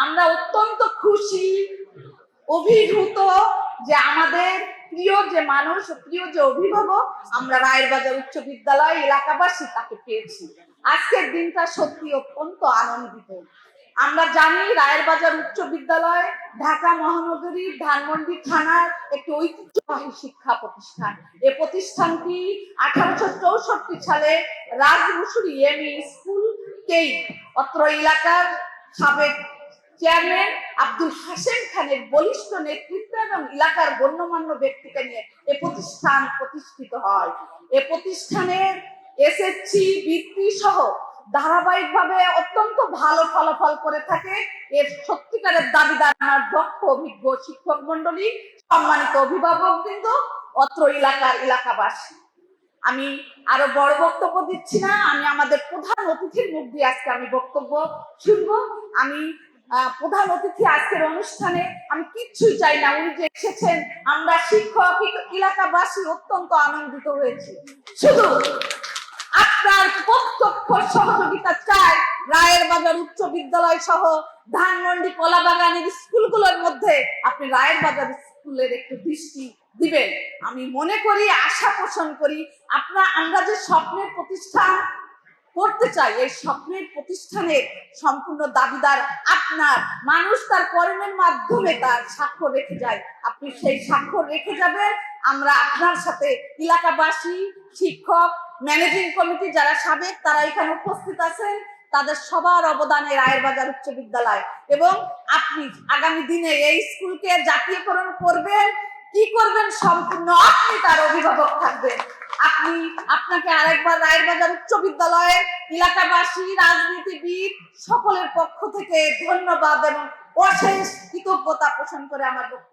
আমরা অত্যন্ত খুশি, অভিভূত যে আমাদের প্রিয় যে মানুষ, প্রিয় যে অভিভাবক, আমরা রায়ের বাজার উচ্চ বিদ্যালয় এলাকাবাসী তাকে পেয়েছি। আজকের দিনটা সত্যি অত্যন্ত আনন্দিত। আমরা জানি রায়ের বাজার উচ্চ বিদ্যালয় ঢাকা মহানগরীর ধানমন্ডি থানার একটি ঐতিহ্যবাহী শিক্ষা প্রতিষ্ঠান। এ প্রতিষ্ঠানটি 1864 সালে রাজমুসুরি এমই স্কুলকেই অত্র এলাকার সাবেক চেয়ারম্যান আব্দুল হাশেম খানের বলিষ্ঠ নেতৃত্ব এবং এলাকার গণ্যমান্য ব্যক্তিকে নিয়ে এ প্রতিষ্ঠান প্রতিষ্ঠিত হয়। এ প্রতিষ্ঠানের এসএসসি বৃত্তি সহ ধারাবাহিকভাবে অত্যন্ত ভালো ফলাফল করে থাকে। এর সত্যিকারের দাবিদার আমার দক্ষ অভিজ্ঞ শিক্ষক মন্ডলী, সম্মানিত অভিভাবক বৃন্দ, অত্র এলাকার এলাকাবাসী। আমি আরো বড় বক্তব্য দিচ্ছি না, আমি আমাদের প্রধান অতিথির মুখ দিয়ে আজকে আমি বক্তব্য শুনবো। আমি প্রধান অতিথি আজকের অনুষ্ঠানে আমি কিচ্ছুই চাই না, উনি যে এসেছেন আমরা শিক্ষক এলাকাবাসী অত্যন্ত আনন্দিত হয়েছি। শুধু আপনার প্রত্যক্ষ সহযোগিতা চাই রায়ের বাজার উচ্চ বিদ্যালয় সহ ধানমন্ডি কলাবাগানের স্কুলগুলোর মধ্যে আপনি রায়ের বাজার স্কুলের একটু দৃষ্টি দিবেন। আমি মনে করি, আশা পোষণ করি আমরা যে স্বপ্নের প্রতিষ্ঠান করতে চাই, এই স্বপ্নের প্রতিষ্ঠানের সম্পূর্ণ দাবিদার আপনার। মানুষ তার কর্মের মাধ্যমে তার স্বাক্ষর রেখে যায়, আপনি সেই স্বাক্ষর রেখে যাবেন। আমরা আপনার সাথে এলাকাবাসী, শিক্ষক, ম্যানেজিং কমিটি যারা সাবেক তারা এখানে উপস্থিত আছেন, তাদের সবার অবদানে রায়ের বাজার উচ্চ বিদ্যালয়, এবং আপনি আগামী দিনে এই স্কুলকে জাতীয়করণ করবেন, কি করবেন সম্পূর্ণ আপনি তার অভিভাবক থাকবেন। আপনাকে আরেকবার রায়ের বাজার উচ্চ বিদ্যালয়ের এলাকাবাসী, রাজনীতিবিদ সকলের পক্ষ থেকে ধন্যবাদ এবং অশেষ কৃতজ্ঞতা পোষণ করে আমার বক্তব্য